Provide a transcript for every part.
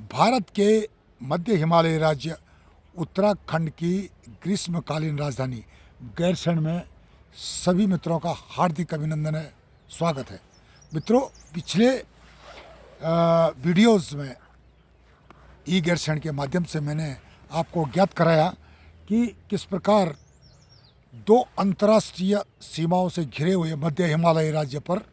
भारत के मध्य हिमालय राज्य उत्तराखंड की ग्रीष्मकालीन राजधानी गैरसैंण में सभी मित्रों का हार्दिक अभिनंदन है, स्वागत है। मित्रों, पिछले वीडियोस में ई गैरसैंण के माध्यम से मैंने आपको ज्ञात कराया कि किस प्रकार दो अंतर्राष्ट्रीय सीमाओं से घिरे हुए मध्य हिमालय राज्य पर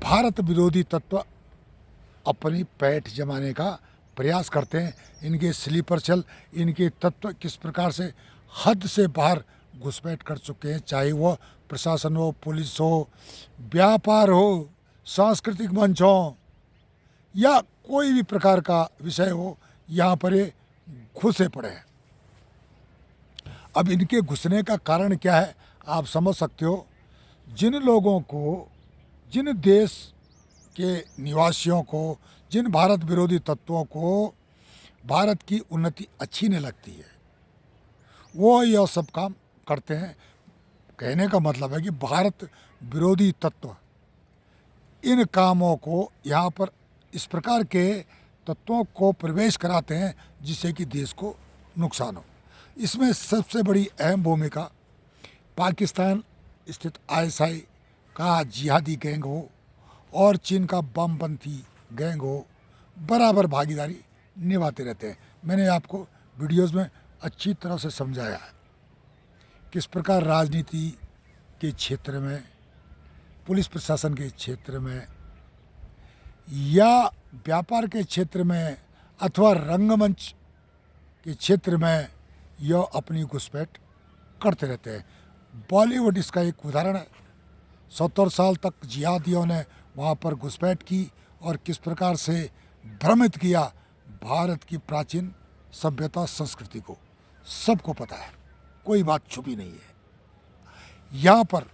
भारत विरोधी तत्व अपनी पैठ जमाने का प्रयास करते हैं। इनके स्लीपर सेल, इनके तत्व किस प्रकार से हद से बाहर घुसपैठ कर चुके हैं, चाहे वो प्रशासन हो, पुलिस हो, व्यापार हो, सांस्कृतिक मंच हो या कोई भी प्रकार का विषय हो, यहाँ पर ये घुसे पड़े हैं। अब इनके घुसने का कारण क्या है आप समझ सकते हो। जिन लोगों को, जिन देश के निवासियों को, जिन भारत विरोधी तत्वों को भारत की उन्नति अच्छी नहीं लगती है, वो यह सब काम करते हैं। कहने का मतलब है कि भारत विरोधी तत्व इन कामों को, यहाँ पर इस प्रकार के तत्वों को प्रवेश कराते हैं जिससे कि देश को नुकसान हो। इसमें सबसे बड़ी अहम भूमिका पाकिस्तान स्थित आईएसआई का जिहादी गैंग हो और चीन का बमपंथी गैंग हो, बराबर भागीदारी निभाते रहते हैं। मैंने आपको वीडियोस में अच्छी तरह से समझाया है किस प्रकार राजनीति के क्षेत्र में, पुलिस प्रशासन के क्षेत्र में या व्यापार के क्षेत्र में अथवा रंगमंच के क्षेत्र में यह अपनी घुसपैठ करते रहते हैं। बॉलीवुड इसका एक उदाहरण है। 70 साल तक जिहादियों ने वहाँ पर घुसपैठ की और किस प्रकार से भ्रमित किया भारत की प्राचीन सभ्यता संस्कृति को। सबको पता है, कोई बात छुपी नहीं है। यहाँ पर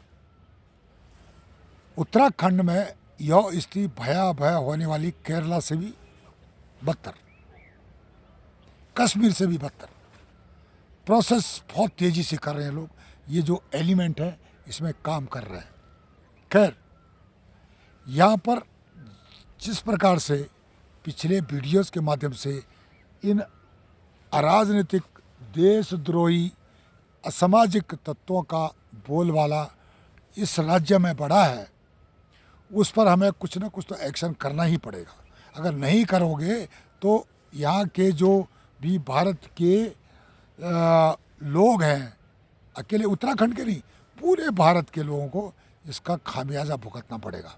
उत्तराखंड में यह स्थिति भयावह होने वाली केरला से भी बदतर, कश्मीर से भी बदतर। प्रोसेस बहुत तेज़ी से कर रहे हैं लोग। ये जो एलिमेंट है इसमें काम कर रहे हैं। खैर, यहाँ पर जिस प्रकार से पिछले वीडियोस के माध्यम से इन अराजनीतिक, देशद्रोही, असामाजिक तत्वों का बोलबाला इस राज्य में बढ़ा है, उस पर हमें कुछ ना कुछ तो एक्शन करना ही पड़ेगा। अगर नहीं करोगे तो यहाँ के जो भी भारत के लोग हैं, अकेले उत्तराखंड के नहीं, पूरे भारत के लोगों को इसका खामियाजा भुगतना पड़ेगा।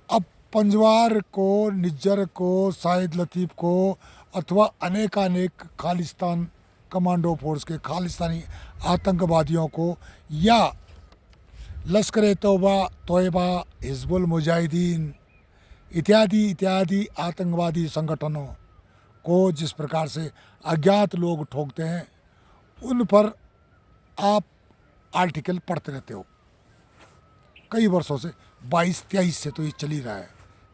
अब पंजवार को, निज्जर को, शाहिद लतीफ़ को अथवा अनेकानेक खालिस्तान कमांडो फोर्स के खालिस्तानी आतंकवादियों को या लश्कर तोयबा, हिजबुल मुजाहिदीन इत्यादि आतंकवादी संगठनों को जिस प्रकार से अज्ञात लोग ठोकते हैं, उन पर आप आर्टिकल पढ़ते रहते हो। कई वर्षों से 22-23 से तो ये चल ही रहा है।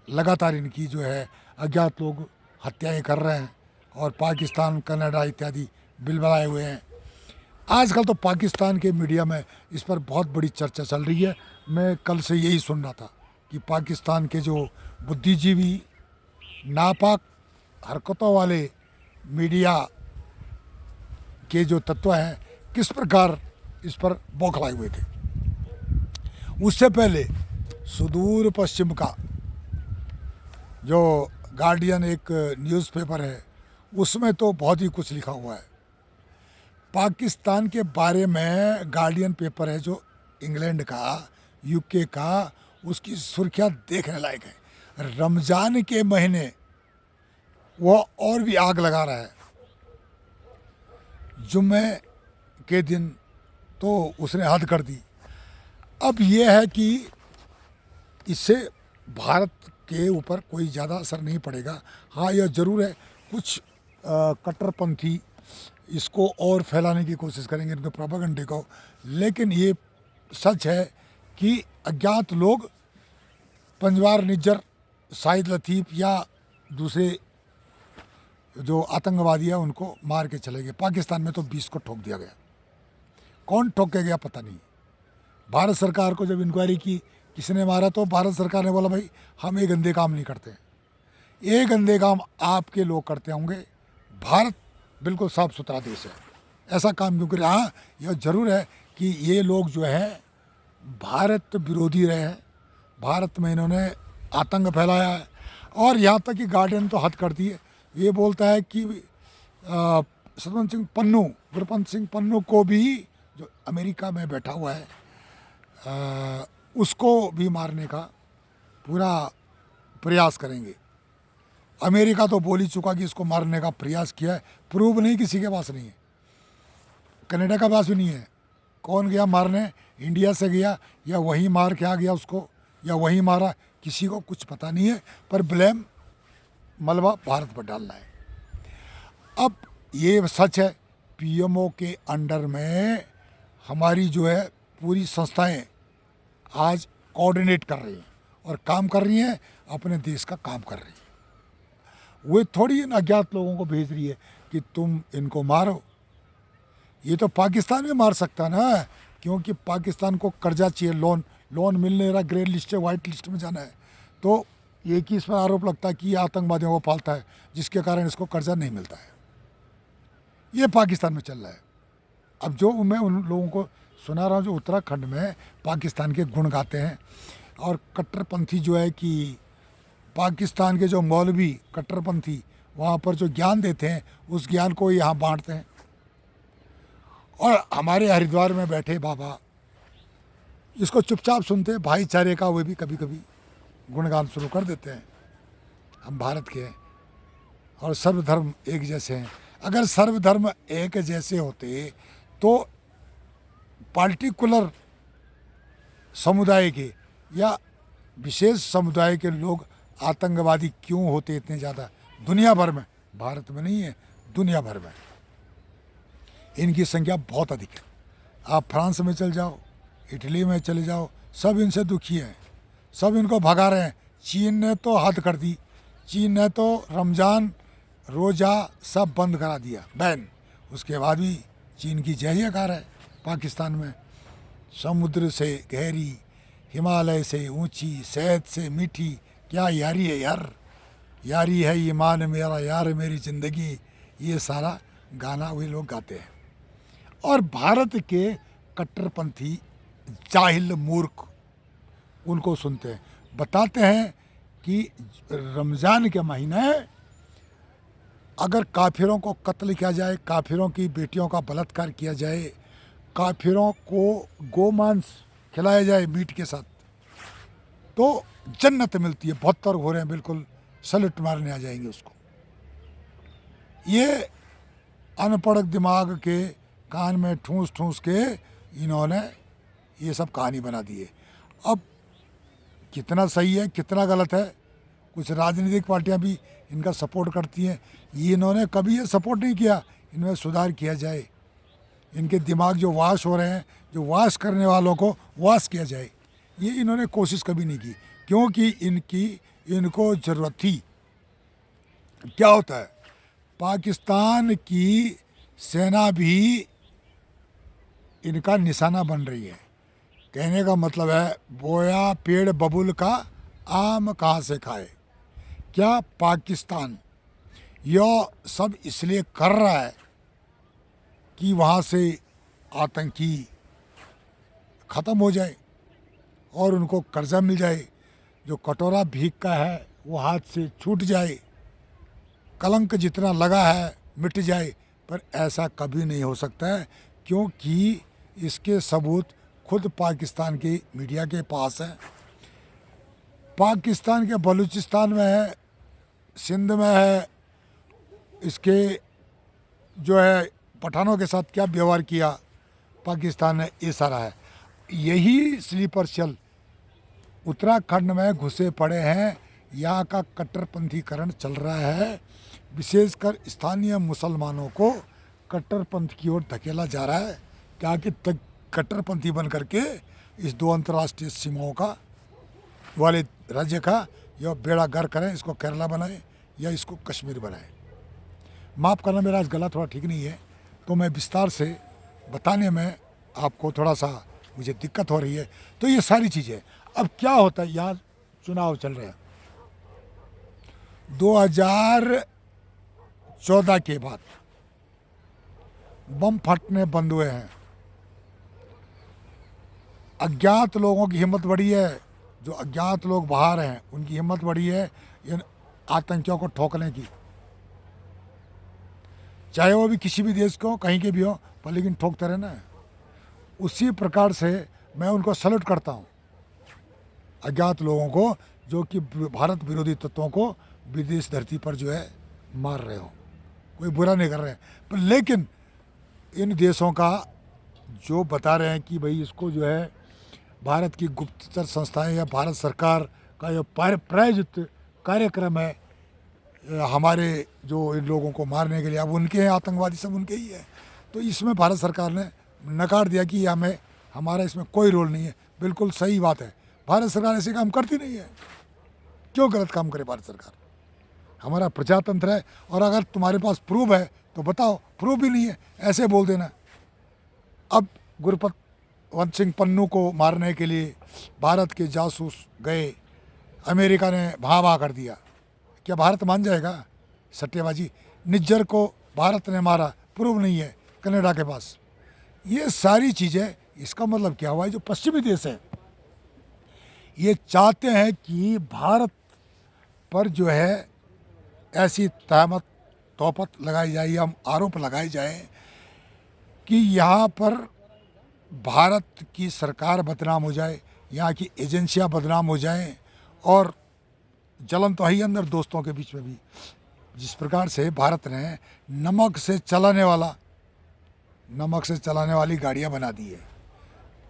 लगातार इनकी जो है अज्ञात लोग हत्याएं कर रहे हैं और पाकिस्तान, कनाडा इत्यादि बिल बनाए हुए हैं। आजकल तो पाकिस्तान के मीडिया में इस पर बहुत बड़ी चर्चा चल रही है। मैं कल से यही सुन रहा था कि पाकिस्तान के जो बुद्धिजीवी, नापाक हरकतों वाले मीडिया के जो तत्व हैं, किस प्रकार इस पर बौखलाए हुए थे। उससे पहले सुदूर पश्चिम का जो गार्डियन एक न्यूज़पेपर है, उसमें तो बहुत ही कुछ लिखा हुआ है। पाकिस्तान के बारे में गार्डियन पेपर है जो इंग्लैंड का, यूके का, उसकी सुर्खियाँ देखने लायक है। रमज़ान के महीने वो और भी आग लगा रहा है। जुम्मे के दिन तो उसने हद कर दी। अब ये है कि इससे भारत के ऊपर कोई ज़्यादा असर नहीं पड़ेगा। हाँ, यह ज़रूर है कुछ कट्टरपंथी इसको और फैलाने की कोशिश करेंगे, इनके प्रोपेगेंडे को। लेकिन ये सच है कि अज्ञात लोग पंजवार, निज्जर, शाहिद लतीफ़ या दूसरे जो आतंकवादी है उनको मार के चले गए। पाकिस्तान में तो 20 को ठोक दिया गया। कौन ठोक के गया पता नहीं। भारत सरकार को जब इंक्वायरी की किसने मारा तो भारत सरकार ने बोला भाई हम ये गंदे काम नहीं करते। ये गंदे काम आपके लोग करते होंगे। भारत बिल्कुल साफ सुथरा देश है, ऐसा काम क्यों करे। हाँ, यह जरूर है कि ये लोग जो है भारत विरोधी रहे हैं, भारत में इन्होंने आतंक फैलाया है, और यहाँ तक कि गार्डन तो हद कर दी है। ये बोलता है कि सतवंत सिंह पन्नू, गुरपंत सिंह पन्नू को भी, जो अमेरिका में बैठा हुआ है, उसको भी मारने का पूरा प्रयास करेंगे। अमेरिका तो बोल ही चुका कि इसको मारने का प्रयास किया है, प्रूफ नहीं किसी के पास नहीं है, कनाडा के पास भी नहीं है। कौन गया मारने, इंडिया से गया या वहीं मार के आ गया उसको, या वहीं मारा, किसी को कुछ पता नहीं है, पर ब्लेम मलबा भारत पर डालना है। अब ये सच है, पीएमओ के अंडर में हमारी जो है पूरी संस्थाएं आज कोऑर्डिनेट कर रही हैं और काम कर रही हैं, अपने देश का काम कर रही हैं। वे थोड़ी इन अज्ञात लोगों को भेज रही है कि तुम इनको मारो। ये तो पाकिस्तान में मार सकता ना, क्योंकि पाकिस्तान को कर्जा चाहिए, लोन मिलने रहा, ग्रे लिस्ट है, वाइट लिस्ट में जाना है। तो एक ही इस पर आरोप लगता है कि ये आतंकवादियों को पालता है, जिसके कारण इसको कर्जा नहीं मिलता है। ये पाकिस्तान में चल रहा है। अब जो मैं उन लोगों को सुना रहा हूँ जो उत्तराखंड में पाकिस्तान के गुण गाते हैं, और कट्टरपंथी जो है कि पाकिस्तान के जो मौलवी कट्टरपंथी वहाँ पर जो ज्ञान देते हैं, उस ज्ञान को यहाँ बांटते हैं। और हमारे हरिद्वार में बैठे बाबा इसको चुपचाप सुनते हैं, भाईचारे का वे भी कभी कभी गुणगान शुरू कर देते हैं। हम भारत के हैं और सर्वधर्म एक जैसे हैं। अगर सर्वधर्म एक जैसे होते तो पार्टिकुलर समुदाय के या विशेष समुदाय के लोग आतंकवादी क्यों होते इतने ज़्यादा दुनिया भर में? भारत में नहीं है, दुनिया भर में इनकी संख्या बहुत अधिक है। आप फ्रांस में चल जाओ, इटली में चले जाओ, सब इनसे दुखी हैं, सब इनको भगा रहे हैं। चीन ने तो हद कर दी, चीन ने तो रमज़ान रोज़ा सब बंद करा दिया, बैन। उसके बाद भी चीन की जय जयकार है पाकिस्तान में। समुद्र से गहरी, हिमालय से ऊंची, शहद से मीठी, क्या यारी है यार, यारी है ईमान मेरा, यार मेरी ज़िंदगी, ये सारा गाना वे लोग गाते हैं। और भारत के कट्टरपंथी जाहिल मूर्ख उनको सुनते हैं, बताते हैं कि रमज़ान के महीने अगर काफिरों को कत्ल किया जाए, काफिरों की बेटियों का बलात्कार किया जाए, काफिरों को गोमांस खिलाया जाए मीट के साथ, तो जन्नत मिलती है। 72 हो रहे हैं, बिल्कुल सलूट मारने आ जाएंगे उसको। ये अनपढ़ दिमाग के कान में ठूंस ठूंस के इन्होंने ये सब कहानी बना दी है। अब कितना सही है कितना गलत है, कुछ राजनीतिक पार्टियां भी इनका सपोर्ट करती हैं। ये इन्होंने कभी ये सपोर्ट नहीं किया, इनमें सुधार किया जाए, इनके दिमाग जो वाश हो रहे हैं, जो वाश करने वालों को वाश किया जाए, ये इन्होंने कोशिश कभी नहीं की, क्योंकि इनको ज़रूरत थी। क्या होता है, पाकिस्तान की सेना भी इनका निशाना बन रही है। कहने का मतलब है, बोया पेड़ बबुल का आम कहाँ से खाए। क्या पाकिस्तान यह सब इसलिए कर रहा है कि वहाँ से आतंकी ख़त्म हो जाए और उनको कर्जा मिल जाए, जो कटोरा भीख का है वो हाथ से छूट जाए, कलंक जितना लगा है मिट जाए। पर ऐसा कभी नहीं हो सकता है, क्योंकि इसके सबूत खुद पाकिस्तान की मीडिया के पास है। पाकिस्तान के बलूचिस्तान में है, सिंध में है, इसके जो है पठानों के साथ क्या व्यवहार किया पाकिस्तान ने, ये सारा है। यही स्लीपर सेल उत्तराखंड में घुसे पड़े हैं, यहाँ का कट्टरपंथीकरण चल रहा है। विशेषकर स्थानीय मुसलमानों को कट्टरपंथ की ओर धकेला जा रहा है, क्या कि कट्टरपंथी बन करके इस 2 अंतर्राष्ट्रीय सीमाओं का वाले राज्य का यह बेड़ा गर्क करें, इसको केरला बनाएं या इसको कश्मीर बनाएं। माफ़ करना, मेरा आज गला थोड़ा ठीक नहीं है, तो मैं विस्तार से बताने में आपको थोड़ा सा मुझे दिक्कत हो रही है। तो ये सारी चीज़ें, अब क्या होता है, यहाँ चुनाव चल रहे हैं, 2014 के बाद बम फटने बंद हुए हैं। अज्ञात लोगों की हिम्मत बढ़ी है, जो अज्ञात लोग बाहर हैं उनकी हिम्मत बढ़ी है इन आतंकियों को ठोकने की, चाहे वो भी किसी भी देश को कहीं के भी हो, पर लेकिन ठोकते रहना है। उसी प्रकार से मैं उनको सल्यूट करता हूँ, अज्ञात लोगों को जो कि भारत विरोधी तत्वों को विदेश धरती पर जो है मार रहे हो, कोई बुरा नहीं कर रहे हैं। पर लेकिन इन देशों का जो बता रहे हैं कि भाई इसको जो है भारत की गुप्तचर संस्थाएं या भारत सरकार का जो प्रायोजित कार्यक्रम है हमारे जो इन लोगों को मारने के लिए, अब उनके हैं आतंकवादी, सब उनके ही है। तो इसमें भारत सरकार ने नकार दिया कि हमें हमारा इसमें कोई रोल नहीं है। बिल्कुल सही बात है, भारत सरकार ऐसे काम करती नहीं है। क्यों गलत काम करे भारत सरकार? हमारा प्रजातंत्र है, और अगर तुम्हारे पास प्रूफ है तो बताओ, प्रूफ भी नहीं है ऐसे बोल देना। अब गुरपतवंत सिंह पन्नू को मारने के लिए भारत के जासूस गए, अमेरिका ने भा कर दिया, क्या भारत मान जाएगा? सट्टेबाजी। निज्जर को भारत ने मारा, प्रूफ नहीं है कनाडा के पास। ये सारी चीज़ें, इसका मतलब क्या हुआ है, जो पश्चिमी देश है ये चाहते हैं कि भारत पर जो है ऐसी तहमत तोपत लगाई जाए या आरोप लगाए जाए कि यहाँ पर भारत की सरकार बदनाम हो जाए, यहाँ की एजेंसियाँ बदनाम हो जाएं, और जलन तो है ही अंदर दोस्तों के बीच में भी। जिस प्रकार से भारत ने नमक से चलाने वाली गाड़ियाँ बना दी है,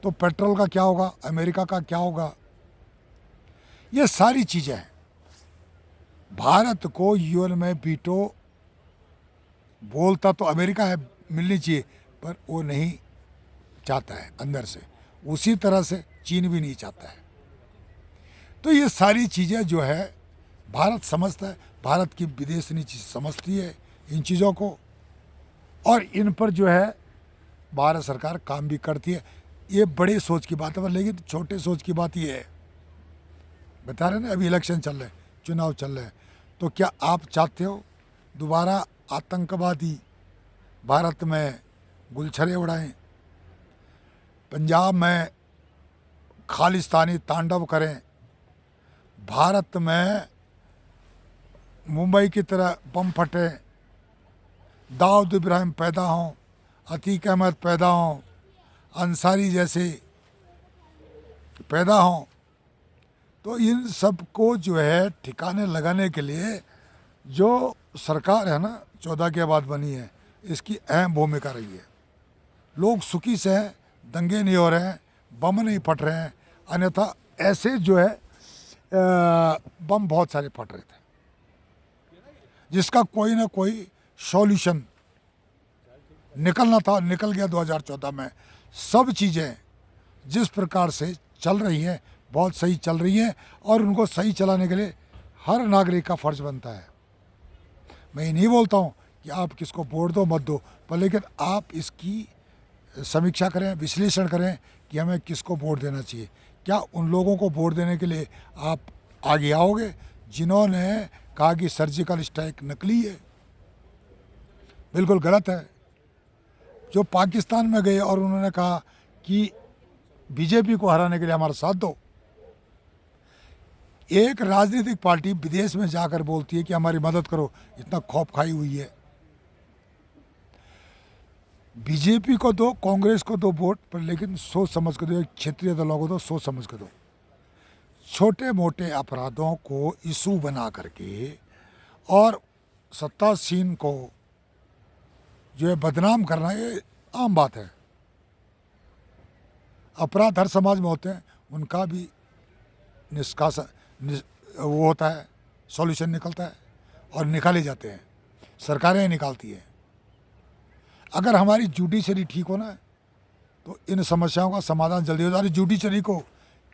तो पेट्रोल का क्या होगा, अमेरिका का क्या होगा? ये सारी चीज़ें हैं। भारत को यूएन में वीटो बोलता तो अमेरिका है, मिलनी चाहिए, पर वो नहीं चाहता है अंदर से। उसी तरह से चीन भी नहीं चाहता है। तो ये सारी चीज़ें जो है भारत समझता है, भारत की विदेश नीति समझती है इन चीज़ों को, और इन पर जो है भारत सरकार काम भी करती है। ये बड़े सोच की बात है, लेकिन छोटे सोच की बात ये है, बता रहे ना अभी इलेक्शन चल रहे हैं, चुनाव चल रहे हैं, तो क्या आप चाहते हो दोबारा आतंकवादी भारत में गुलछरे उड़ाएं, पंजाब में खालिस्तानी तांडव करें, भारत में मुंबई की तरह बम फटे, दाऊद इब्राहिम पैदा हों, अतीक अहमद पैदा हों, अंसारी जैसे पैदा हों? तो इन सब को जो है ठिकाने लगाने के लिए जो सरकार है ना 14 के बाद बनी है, इसकी अहम भूमिका रही है। लोग सुखी से हैं, दंगे नहीं हो रहे हैं, बम नहीं फट रहे हैं, अन्यथा ऐसे जो है बम बहुत सारे फट रहे थे, जिसका कोई ना कोई सॉल्यूशन निकलना था, निकल गया 2014 में। सब चीज़ें जिस प्रकार से चल रही हैं बहुत सही चल रही हैं, और उनको सही चलाने के लिए हर नागरिक का फ़र्ज बनता है। मैं ये नहीं बोलता हूँ कि आप किसको वोट दो मत दो, पर लेकिन आप इसकी समीक्षा करें, विश्लेषण करें कि हमें किसको वोट देना चाहिए। क्या उन लोगों को वोट देने के लिए आप आगे आओगे जिन्होंने कहा कि सर्जिकल स्ट्राइक नकली है? बिल्कुल गलत है। जो पाकिस्तान में गए और उन्होंने कहा कि बीजेपी को हराने के लिए हमारा साथ दो। एक राजनीतिक पार्टी विदेश में जाकर बोलती है कि हमारी मदद करो, इतना खौफ खाई हुई है। बीजेपी को दो, कांग्रेस को दो वोट, पर लेकिन सोच समझ कर दो, क्षेत्रीय दलों को दो, सोच समझ कर दो। छोटे मोटे अपराधों को इशू बना करके और सत्तासीन को जो है बदनाम करना, ये आम बात है। अपराध हर समाज में होते हैं, उनका भी निष्कासन वो होता है, सॉल्यूशन निकलता है और निकाले जाते हैं, सरकारें निकालती हैं। अगर हमारी जुडिशरी ठीक हो ना तो इन समस्याओं का समाधान जल्दी हो जाए। जुडिशरी को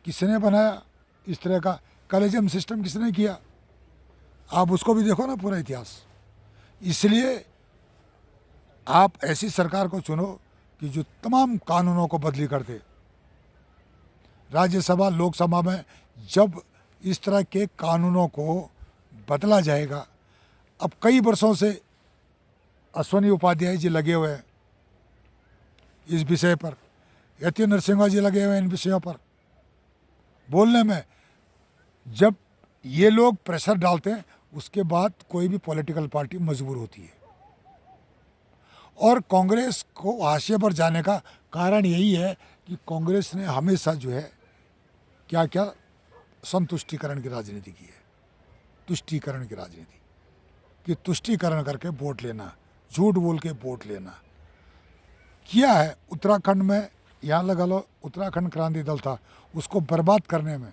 किसने बनाया, इस तरह का कॉलेजियम सिस्टम किसने किया? आप उसको भी देखो ना, पूरा इतिहास। इसलिए आप ऐसी सरकार को चुनो कि जो तमाम कानूनों को बदली कर दे। राज्यसभा लोकसभा में जब इस तरह के कानूनों को बदला जाएगा। अब कई वर्षों से अश्वनी उपाध्याय जी लगे हुए हैं इस विषय पर, यति नरसिम्हा जी लगे हुए हैं इन विषयों पर बोलने में। जब ये लोग प्रेशर डालते हैं उसके बाद कोई भी पॉलिटिकल पार्टी मजबूर होती है। और कांग्रेस को हाशिए पर जाने का कारण यही है कि कांग्रेस ने हमेशा जो है क्या क्या संतुष्टिकरण की राजनीति की है, तुष्टीकरण की राजनीति, कि तुष्टीकरण करके वोट लेना, झूठ बोल के वोट लेना किया है। उत्तराखंड में यहाँ लगा लो उत्तराखंड क्रांति दल था, उसको बर्बाद करने में,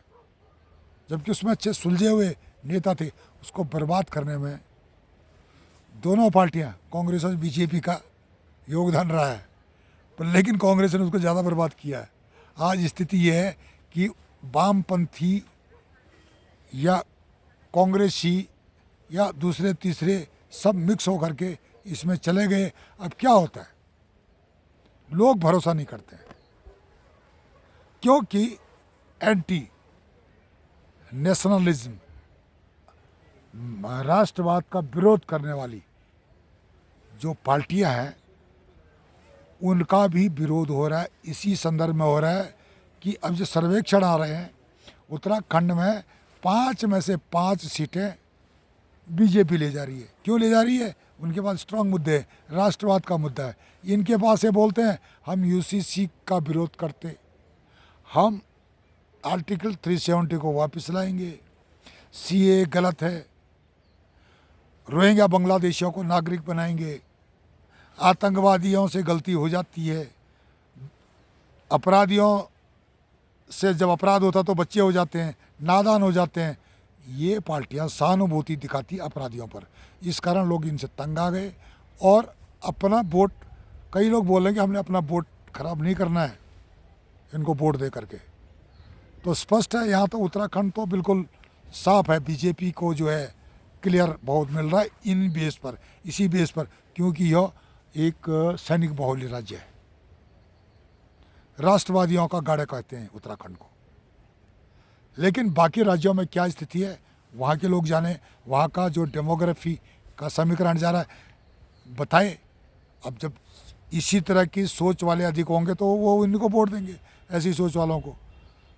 जबकि उसमें अच्छे सुलझे हुए नेता थे, उसको बर्बाद करने में दोनों पार्टियां कांग्रेस और बीजेपी का योगदान रहा है, पर लेकिन कांग्रेस ने उसको ज़्यादा बर्बाद किया है। आज स्थिति यह है कि वामपंथी या कांग्रेसी या दूसरे तीसरे सब मिक्स होकर के इसमें चले गए। अब क्या होता है, लोग भरोसा नहीं करते हैं, क्योंकि एंटी नेशनलिज्म, राष्ट्रवाद का विरोध करने वाली जो पार्टियां हैं उनका भी विरोध हो रहा है। इसी संदर्भ में हो रहा है कि अब जो सर्वेक्षण आ रहे हैं उत्तराखंड में 5 में से 5 सीटें बीजेपी ले जा रही है। क्यों ले जा रही है? उनके पास स्ट्रांग मुद्दे हैं, राष्ट्रवाद का मुद्दा है। इनके पास ये बोलते हैं हम यूसीसी का विरोध करते, हम आर्टिकल 370 को वापस लाएंगे, सीए गलत है, रोहिंग्या बांग्लादेशियों को नागरिक बनाएंगे, आतंकवादियों से गलती हो जाती है, अपराधियों से जब अपराध होता तो बच्चे हो जाते हैं, नादान हो जाते हैं। ये पार्टियां सहानुभूति दिखाती अपराधियों पर, इस कारण लोग इनसे तंग आ गए और अपना वोट, कई लोग बोलेंगे हमने अपना वोट खराब नहीं करना है इनको वोट दे करके। तो स्पष्ट है, यहाँ तो उत्तराखंड तो बिल्कुल साफ है, बीजेपी को जो है क्लियर बहुत मिल रहा है इन बेस पर, इसी बेस पर, क्योंकि यह एक सैनिक बहुल्य राज्य है, राष्ट्रवादियों का गढ़ कहते हैं उत्तराखंड को। लेकिन बाकी राज्यों में क्या स्थिति है वहाँ के लोग जाने, वहाँ का जो डेमोग्राफी का समीकरण जा रहा है बताए। अब जब इसी तरह की सोच वाले अधिक होंगे तो वो इनको वोट देंगे, ऐसी सोच वालों को,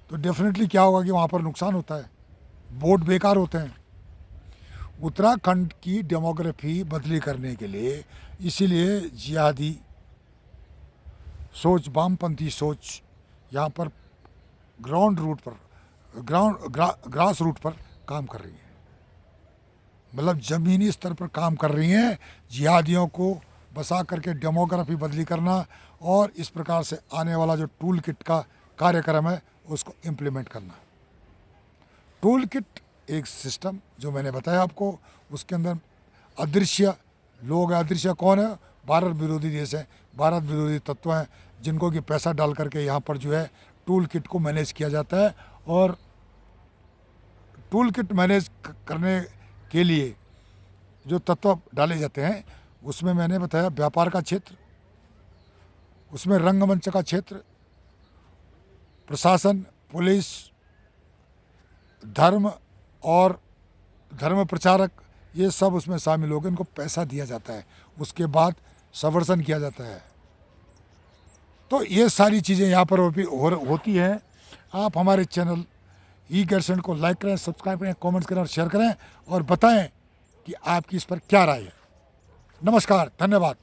तो डेफिनेटली क्या होगा कि वहाँ पर नुकसान होता है, वोट बेकार होते हैं। उत्तराखंड की डेमोग्राफी बदली करने के लिए इसीलिए जिहादी सोच, वामपंथी सोच यहाँ पर ग्राउंड रूट पर, ग्रास रूट पर काम कर रही है, मतलब ज़मीनी स्तर पर काम कर रही हैं, जिहादियों को बसा करके डेमोग्राफी बदली करना और इस प्रकार से आने वाला जो टूल किट का कार्यक्रम है उसको इम्प्लीमेंट करना। टूल किट एक सिस्टम जो मैंने बताया आपको, उसके अंदर अदृश्य लोग हैं। अदृश्य कौन है? भारत विरोधी देश है, भारत विरोधी तत्व हैं, जिनको कि पैसा डाल करके यहाँ पर जो है टूल किट को मैनेज किया जाता है। और टूल किट मैनेज करने के लिए जो तत्व डाले जाते हैं उसमें मैंने बताया व्यापार का क्षेत्र, उसमें रंगमंच का क्षेत्र, प्रशासन, पुलिस, धर्म और धर्म प्रचारक, ये सब उसमें शामिल हो गए। इनको पैसा दिया जाता है, उसके बाद संवर्धन किया जाता है। तो ये सारी चीज़ें यहाँ पर होती हैं। आप हमारे चैनल ई-गैरसेंट को लाइक करें, सब्सक्राइब करें, कमेंट्स करें और शेयर करें और बताएं कि आपकी इस पर क्या राय है। नमस्कार, धन्यवाद।